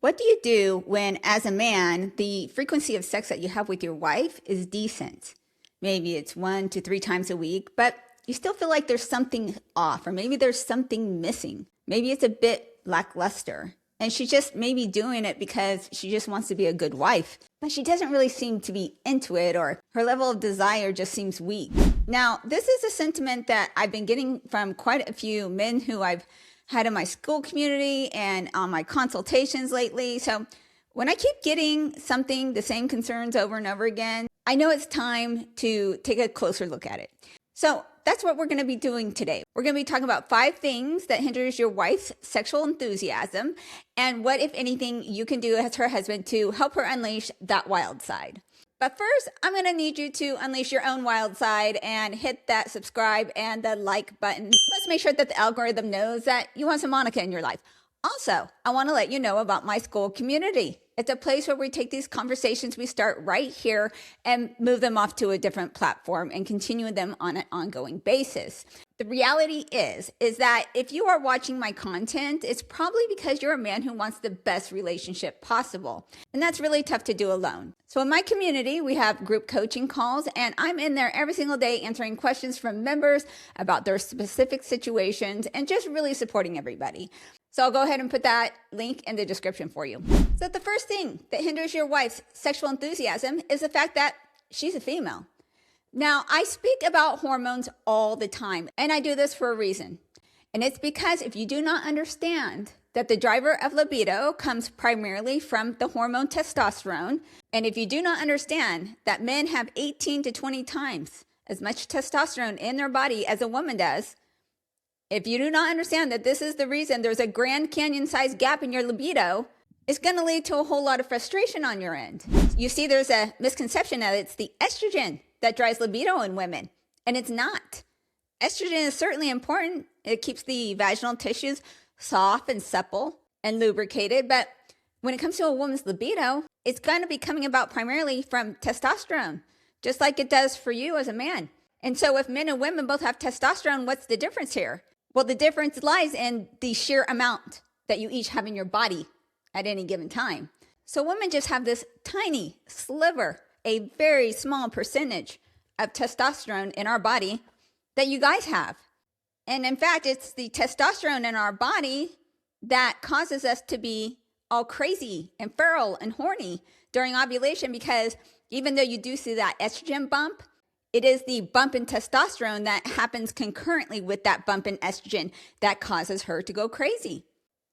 What do you do when, as a man, the frequency of sex that you have with your wife is decent? Maybe it's 1 to 3 times a week, but you still feel like there's something off, or maybe there's something missing. Maybe it's a bit lackluster. And she's just maybe doing it because she just wants to be a good wife, but she doesn't really seem to be into it, or her level of desire just seems weak. Now, this is a sentiment that I've been getting from quite a few men who I've had in my school community and on my consultations lately. So when I keep getting the same concerns over and over again, I know it's time to take a closer look at it. So that's what we're going to be doing today. We're going to be talking about 5 things that hinders your wife's sexual enthusiasm and what, if anything, you can do as her husband to help her unleash that wild side. But first, I'm going to need you to unleash your own wild side and hit that subscribe and the like button. Let's make sure that the algorithm knows that you want some Monica in your life. Also, I want to let you know about my school community. It's a place where we take these conversations we start right here and move them off to a different platform and continue them on an ongoing basis. The reality is that if you are watching my content, it's probably because you're a man who wants the best relationship possible. And that's really tough to do alone. So in my community, we have group coaching calls, and I'm in there every single day answering questions from members about their specific situations and just really supporting everybody. So I'll go ahead and put that link in the description for you. So the first thing that hinders your wife's sexual enthusiasm is the fact that she's a female. Now, I speak about hormones all the time, and I do this for a reason. And it's because if you do not understand that the driver of libido comes primarily from the hormone testosterone, and if you do not understand that men have 18 to 20 times as much testosterone in their body as a woman does, if you do not understand that this is the reason there's a Grand Canyon-sized gap in your libido, it's going to lead to a whole lot of frustration on your end. You see, there's a misconception that it's the estrogen that drives libido in women, and it's not. Estrogen is certainly important. It keeps the vaginal tissues soft and supple and lubricated, but when it comes to a woman's libido, it's going to be coming about primarily from testosterone, just like it does for you as a man. And so if men and women both have testosterone, what's the difference here? Well, the difference lies in the sheer amount that you each have in your body at any given time. So women just have this tiny sliver, a very small percentage of testosterone in our body that you guys have. And in fact, it's the testosterone in our body that causes us to be all crazy and feral and horny during ovulation, because even though you do see that estrogen bump, it is the bump in testosterone that happens concurrently with that bump in estrogen that causes her to go crazy.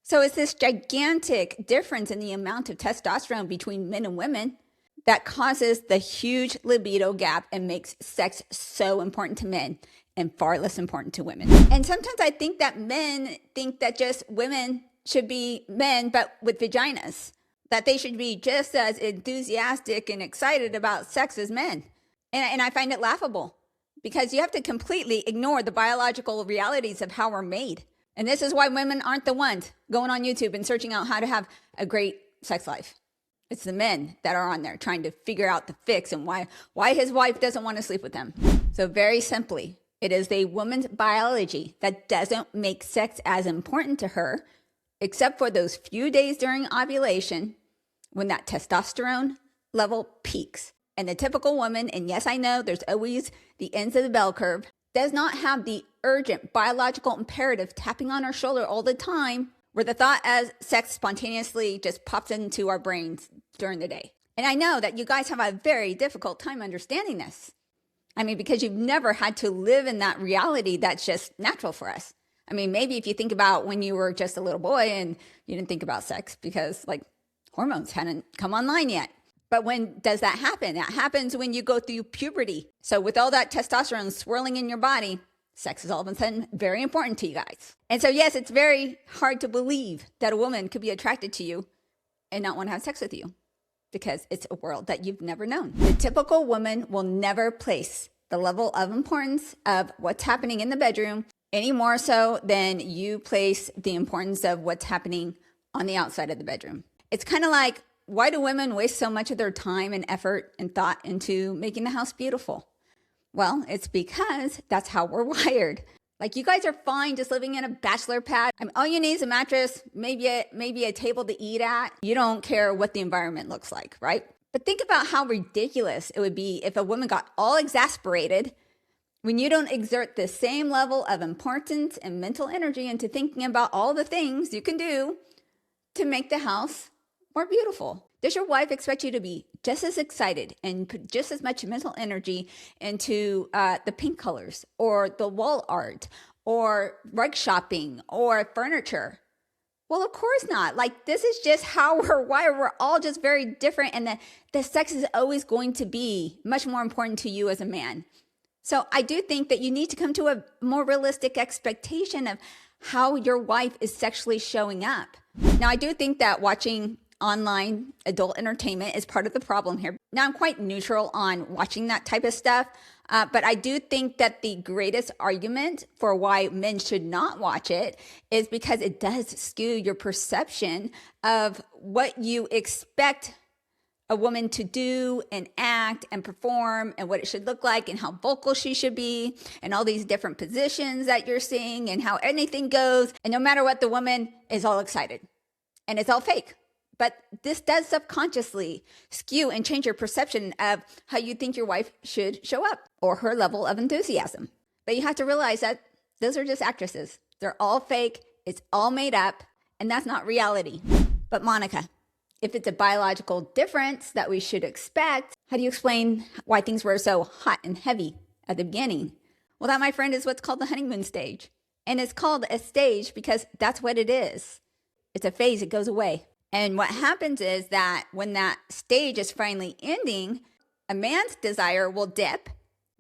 So it's this gigantic difference in the amount of testosterone between men and women that causes the huge libido gap and makes sex so important to men and far less important to women. And sometimes I think that men think that just women should be men, but with vaginas, that they should be just as enthusiastic and excited about sex as men. And I find it laughable, because you have to completely ignore the biological realities of how we're made. And this is why women aren't the ones going on YouTube and searching out how to have a great sex life. It's the men that are on there trying to figure out the fix and why his wife doesn't want to sleep with him. So very simply, it is a woman's biology that doesn't make sex as important to her, except for those few days during ovulation when that testosterone level peaks. And the typical woman, and yes, I know there's always the ends of the bell curve, does not have the urgent biological imperative tapping on our shoulder all the time, where the thought as sex spontaneously just pops into our brains during the day. And I know that you guys have a very difficult time understanding this. I mean, because you've never had to live in that reality that's just natural for us. I mean, maybe if you think about when you were just a little boy and you didn't think about sex because hormones hadn't come online yet. But when does that happen? That happens when you go through puberty. So with all that testosterone swirling in your body, sex is all of a sudden very important to you guys. And so yes, it's very hard to believe that a woman could be attracted to you and not want to have sex with you, because it's a world that you've never known. The typical woman will never place the level of importance of what's happening in the bedroom any more so than you place the importance of what's happening on the outside of the bedroom. It's kind of like, why do women waste so much of their time and effort and thought into making the house beautiful? Well, it's because that's how we're wired. Like, you guys are fine just living in a bachelor pad. All you need is a mattress, maybe a table to eat at. You don't care what the environment looks like, right? But think about how ridiculous it would be if a woman got all exasperated when you don't exert the same level of importance and mental energy into thinking about all the things you can do to make the house more beautiful. Does your wife expect you to be just as excited and put just as much mental energy into the pink colors or the wall art or rug shopping or furniture? Well, of course not. Like, this is just how we're wired. We're all just very different. And the sex is always going to be much more important to you as a man. So I do think that you need to come to a more realistic expectation of how your wife is sexually showing up. Now, I do think that watching online adult entertainment is part of the problem here. Now, I'm quite neutral on watching that type of stuff, but I do think that the greatest argument for why men should not watch it is because it does skew your perception of what you expect a woman to do and act and perform and what it should look like and how vocal she should be and all these different positions that you're seeing and how anything goes. And no matter what, the woman is all excited and it's all fake. But this does subconsciously skew and change your perception of how you think your wife should show up or her level of enthusiasm. But you have to realize that those are just actresses. They're all fake. It's all made up. And that's not reality. But Monica, if it's a biological difference that we should expect, how do you explain why things were so hot and heavy at the beginning? Well, that, my friend, is what's called the honeymoon stage. And it's called a stage because that's what it is. It's a phase. It goes away. And what happens is that when that stage is finally ending, a man's desire will dip,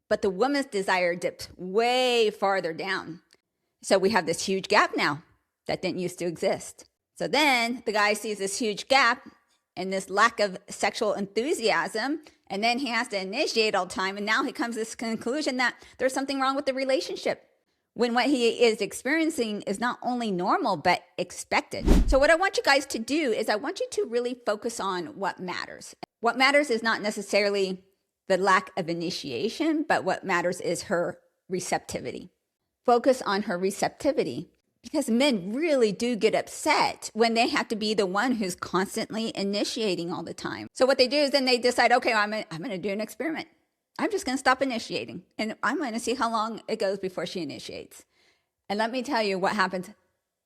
but the woman's desire dips way farther down. So we have this huge gap now that didn't used to exist. So then the guy sees this huge gap and this lack of sexual enthusiasm, and then he has to initiate all the time. And now he comes to this conclusion that there's something wrong with the relationship, when what he is experiencing is not only normal, but expected. So what I want you guys to do is I want you to really focus on what matters. What matters is not necessarily the lack of initiation, but what matters is her receptivity. Focus on her receptivity, because men really do get upset when they have to be the one who's constantly initiating all the time. So what they do is then they decide, okay, I'm going to do an experiment. I'm just going to stop initiating, and I'm going to see how long it goes before she initiates. And let me tell you what happens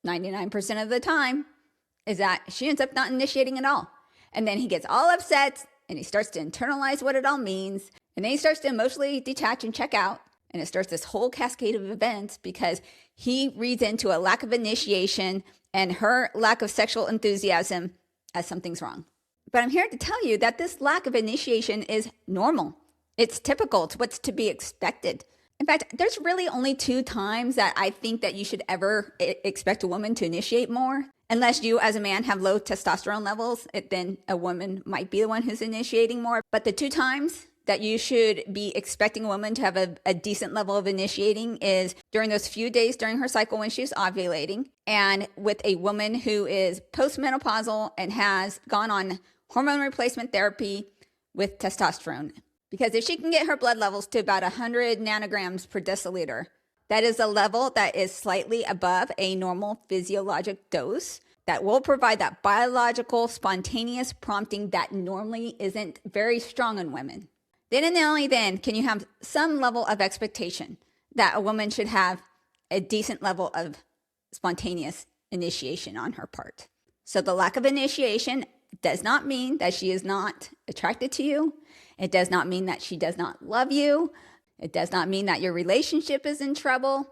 99% of the time is that she ends up not initiating at all. And then he gets all upset and he starts to internalize what it all means. And then he starts to emotionally detach and check out. And it starts this whole cascade of events because he reads into a lack of initiation and her lack of sexual enthusiasm as something's wrong. But I'm here to tell you that this lack of initiation is normal. It's typical. It's what's to be expected. In fact, there's really only 2 times that I think that you should ever expect a woman to initiate more. Unless you as a man have low testosterone levels, then a woman might be the one who's initiating more. But the 2 times that you should be expecting a woman to have a decent level of initiating is during those few days during her cycle when she's ovulating, and with a woman who is postmenopausal and has gone on hormone replacement therapy with testosterone. Because if she can get her blood levels to about 100 nanograms per deciliter, that is a level that is slightly above a normal physiologic dose that will provide that biological spontaneous prompting that normally isn't very strong in women. Then and only then can you have some level of expectation that a woman should have a decent level of spontaneous initiation on her part. So the lack of initiation does not mean that she is not attracted to you. It does not mean that she does not love you. It does not mean that your relationship is in trouble.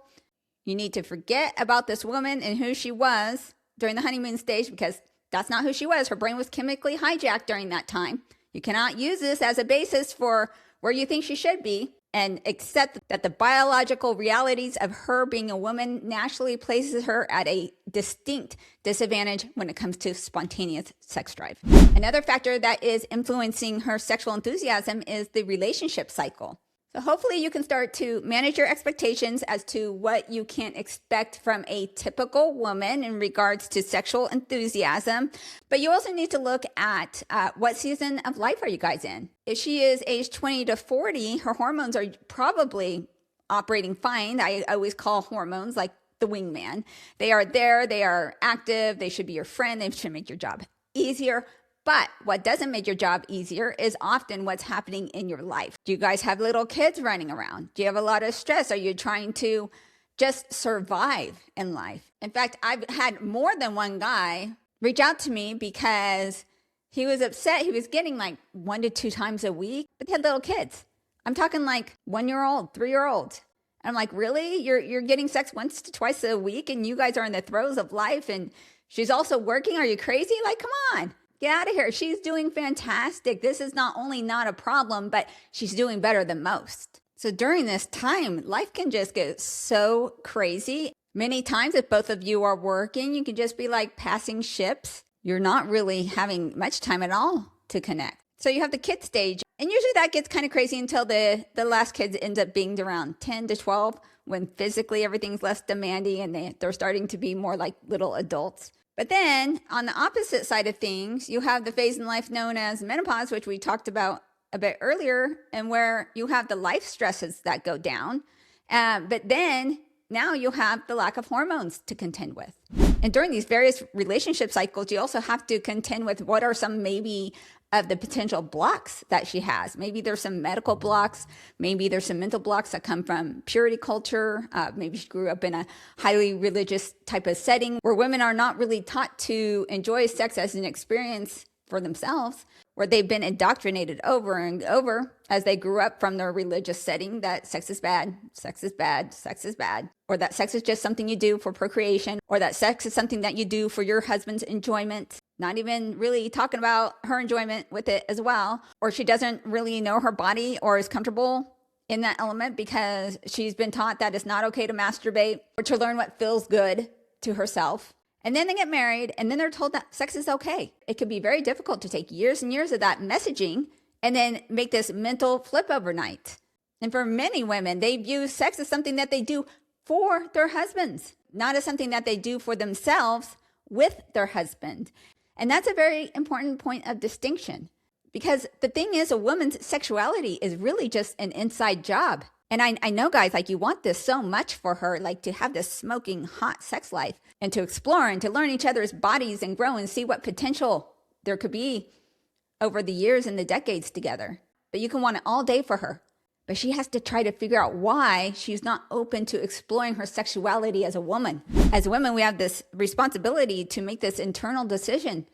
You need to forget about this woman and who she was during the honeymoon stage, because that's not who she was. Her brain was chemically hijacked during that time. You cannot use this as a basis for where you think she should be and accept that the biological realities of her being a woman naturally places her at a distinct disadvantage when it comes to spontaneous sex drive. Another factor that is influencing her sexual enthusiasm is the relationship cycle. So hopefully you can start to manage your expectations as to what you can expect from a typical woman in regards to sexual enthusiasm. But you also need to look at what season of life are you guys in. If she is age 20 to 40, her hormones are probably operating fine. I always call hormones like the wingman. They are there, they are active, they should be your friend, they should make your job easier. But what doesn't make your job easier is often what's happening in your life. Do you guys have little kids running around? Do you have a lot of stress? Are you trying to just survive in life? In fact, I've had more than one guy reach out to me because he was upset. He was getting like 1 to 2 times a week, but they had little kids. I'm talking like 1-year-old, 3-year-old. And I'm like, really? You're getting sex once to twice a week and you guys are in the throes of life and she's also working? Are you crazy? Like, come on. Get out of here. She's doing fantastic. This is not only not a problem, but she's doing better than most. So during this time, life can just get so crazy. Many times, if both of you are working, you can just be like passing ships. You're not really having much time at all to connect. So you have the kid stage. And usually that gets kind of crazy until the last kids ends up being around 10 to 12, when physically everything's less demanding and they're starting to be more like little adults. But then on the opposite side of things, you have the phase in life known as menopause, which we talked about a bit earlier, and where you have the life stresses that go down. But then now you have the lack of hormones to contend with. And during these various relationship cycles, you also have to contend with what are some maybe of the potential blocks that she has. Maybe there's some medical blocks. Maybe there's some mental blocks that come from purity culture. Maybe she grew up in a highly religious type of setting where women are not really taught to enjoy sex as an experience for themselves, where they've been indoctrinated over and over as they grew up from their religious setting that sex is bad, sex is bad, sex is bad, or that sex is just something you do for procreation, or that sex is something that you do for your husband's enjoyment, not even really talking about her enjoyment with it as well, or she doesn't really know her body or is comfortable in that element because she's been taught that it's not okay to masturbate or to learn what feels good to herself. And then they get married and then they're told that sex is okay. It can be very difficult to take years and years of that messaging and then make this mental flip overnight. And for many women, they view sex as something that they do for their husbands, not as something that they do for themselves with their husband. And that's a very important point of distinction, because the thing is, a woman's sexuality is really just an inside job. And I know, guys, like, you want this so much for her, like to have this smoking hot sex life and to explore and to learn each other's bodies and grow and see what potential there could be over the years and the decades together. But you can want it all day for her. But she has to try to figure out why she's not open to exploring her sexuality as a woman. As women, we have this responsibility to make this internal decision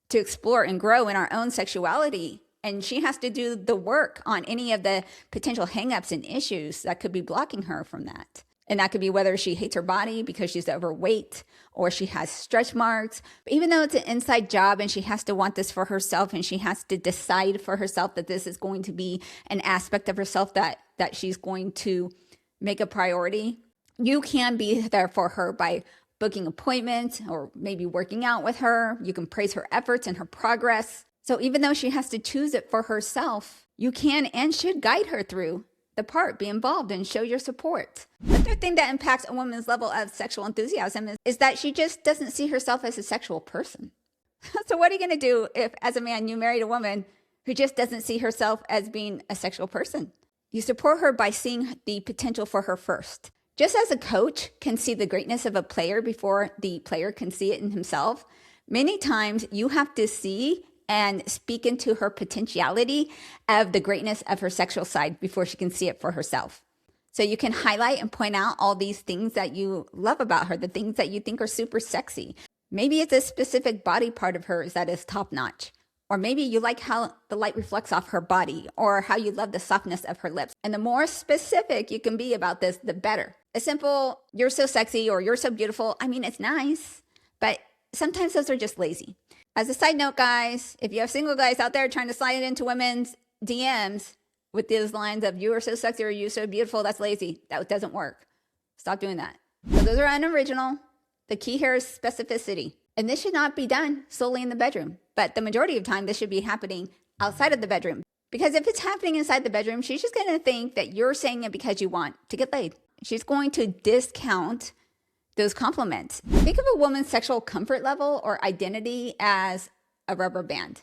to explore and grow in our own sexuality. And she has to do the work on any of the potential hangups and issues that could be blocking her from that. And that could be whether she hates her body because she's overweight or she has stretch marks. But even though it's an inside job and she has to want this for herself and she has to decide for herself that this is going to be an aspect of herself that she's going to make a priority, you can be there for her by booking appointments or maybe working out with her. You can praise her efforts and her progress. So even though she has to choose it for herself, you can and should guide her through the part, be involved, and show your support. The third thing that impacts a woman's level of sexual enthusiasm is that she just doesn't see herself as a sexual person. So what are you going to do if, as a man, you married a woman who just doesn't see herself as being a sexual person? You support her by seeing the potential for her first. Just as a coach can see the greatness of a player before the player can see it in himself, many times you have to see and speak into her potentiality of the greatness of her sexual side before she can see it for herself. So you can highlight and point out all these things that you love about her, the things that you think are super sexy. Maybe it's a specific body part of hers that is top notch. Or maybe you like how the light reflects off her body, or how you love the softness of her lips. And the more specific you can be about this, the better. A simple, you're so sexy, or you're so beautiful, I mean, it's nice, but sometimes those are just lazy. As a side note, guys, if you have single guys out there trying to slide into women's DMs with these lines of you are so sexy or you so beautiful, that's lazy. That doesn't work. Stop doing that. So those are unoriginal. The key here is specificity. And this should not be done solely in the bedroom. But the majority of time, this should be happening outside of the bedroom. Because if it's happening inside the bedroom, she's just going to think that you're saying it because you want to get laid. She's going to discount those compliments. Think of a woman's sexual comfort level or identity as a rubber band.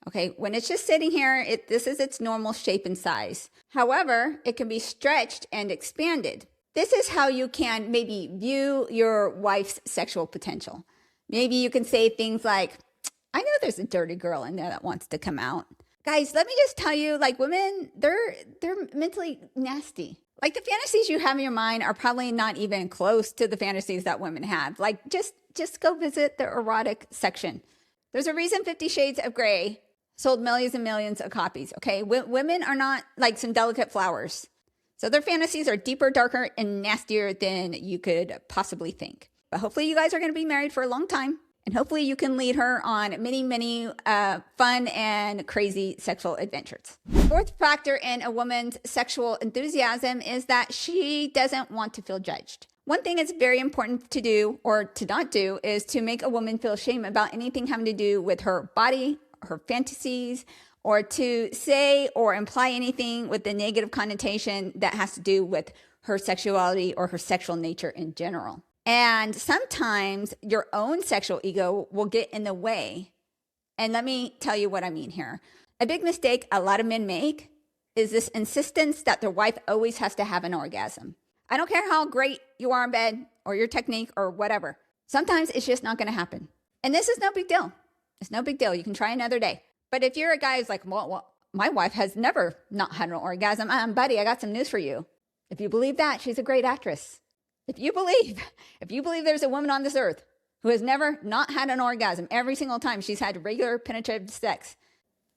Okay, when it's just sitting here, this is its normal shape and size. However, it can be stretched and expanded. This is how you can maybe view your wife's sexual potential. Maybe you can say things like, I know there's a dirty girl in there that wants to come out. Guys, let me just tell you, like, women, they're mentally nasty. Like, the fantasies you have in your mind are probably not even close to the fantasies that women have. Like, just go visit the erotic section. There's a reason 50 Shades of Grey sold millions and millions of copies, okay? Women are not like some delicate flowers. So their fantasies are deeper, darker, and nastier than you could possibly think. But hopefully you guys are going to be married for a long time. And hopefully you can lead her on many, many fun and crazy sexual adventures. Fourth factor in a woman's sexual enthusiasm is that she doesn't want to feel judged. One thing that's very important to do or to not do is to make a woman feel shame about anything having to do with her body, her fantasies, or to say or imply anything with the negative connotation that has to do with her sexuality or her sexual nature in general. And sometimes your own sexual ego will get in the way. And let me tell you what I mean here. A big mistake a lot of men make is this insistence that their wife always has to have an orgasm. I don't care how great you are in bed or your technique or whatever. Sometimes it's just not going to happen. And this is no big deal. It's no big deal. You can try another day. But if you're a guy who's like, well, my wife has never not had an orgasm, buddy, I got some news for you. If you believe that, she's a great actress. If you believe there's a woman on this earth who has never not had an orgasm every single time she's had regular penetrative sex,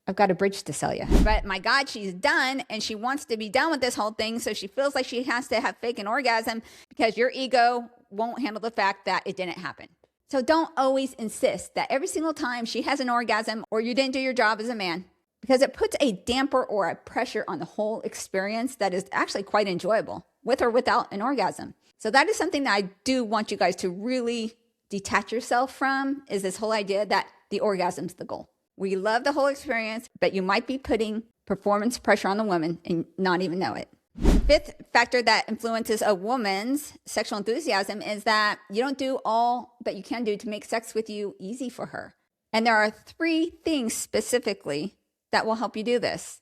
I've got a bridge to sell you. But my God, she's done and she wants to be done with this whole thing. So she feels like she has to have fake an orgasm because your ego won't handle the fact that it didn't happen. So don't always insist that every single time she has an orgasm or you didn't do your job as a man, because it puts a damper or a pressure on the whole experience that is actually quite enjoyable with or without an orgasm. So that is something that I do want you guys to really detach yourself from, is this whole idea that the orgasm's the goal. We love the whole experience, but you might be putting performance pressure on the woman and not even know it. The fifth factor that influences a woman's sexual enthusiasm is that you don't do all that you can do to make sex with you easy for her. And there are 3 things specifically that will help you do this.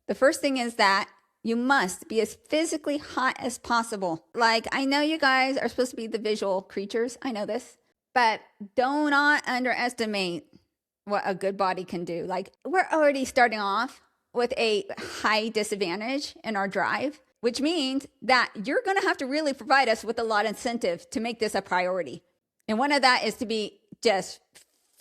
The first thing is that you must be as physically hot as possible. Like, I know you guys are supposed to be the visual creatures. I know this. But do not underestimate what a good body can do. Like, we're already starting off with a high disadvantage in our drive, which means that you're going to have to really provide us with a lot of incentive to make this a priority. And one of that is to be just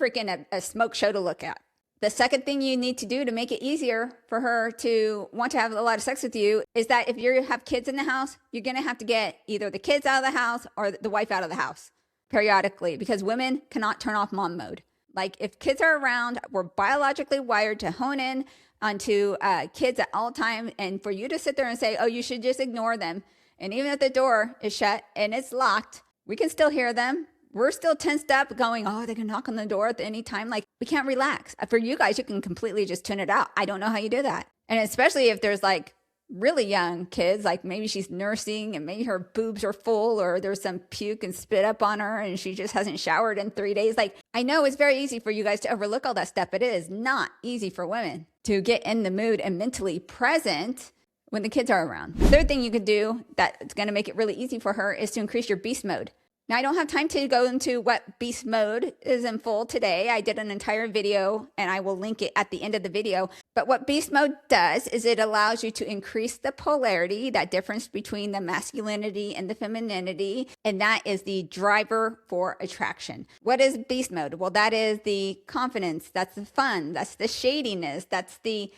freaking a smoke show to look at. The second thing you need to do to make it easier for her to want to have a lot of sex with you is that if you have kids in the house, you're going to have to get either the kids out of the house or the wife out of the house periodically, because women cannot turn off mom mode. Like, if kids are around, we're biologically wired to hone in onto kids at all time. And for you to sit there and say, oh, you should just ignore them. And even if the door is shut and it's locked, we can still hear them. We're still tensed up going, oh, they can knock on the door at any time. Like, we can't relax. For you guys, you can completely just tune it out. I don't know how you do that. And especially if there's like really young kids, like maybe she's nursing and maybe her boobs are full or there's some puke and spit up on her and she just hasn't showered in 3 days. Like, I know it's very easy for you guys to overlook all that stuff, but it is not easy for women to get in the mood and mentally present when the kids are around. The third thing you could do that's going to make it really easy for her is to increase your beast mode. Now, I don't have time to go into what beast mode is in full today. I did an entire video and I will link it at the end of the video. But what beast mode does is it allows you to increase the polarity, that difference between the masculinity and the femininity. And that is the driver for attraction. What is beast mode? Well, that is the confidence. That's the fun. That's the shadiness. That's the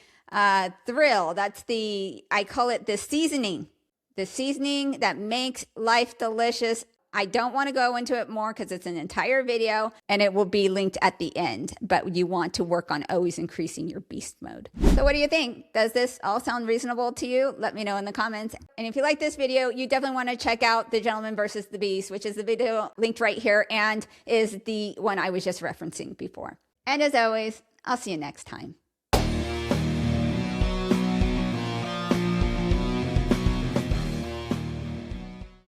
thrill. That's I call it the seasoning. The seasoning that makes life delicious. I don't want to go into it more because it's an entire video and it will be linked at the end, but you want to work on always increasing your beast mode. So what do you think? Does this all sound reasonable to you? Let me know in the comments. And if you like this video, you definitely want to check out The Gentleman versus the Beast, which is the video linked right here and is the one I was just referencing before. And as always, I'll see you next time.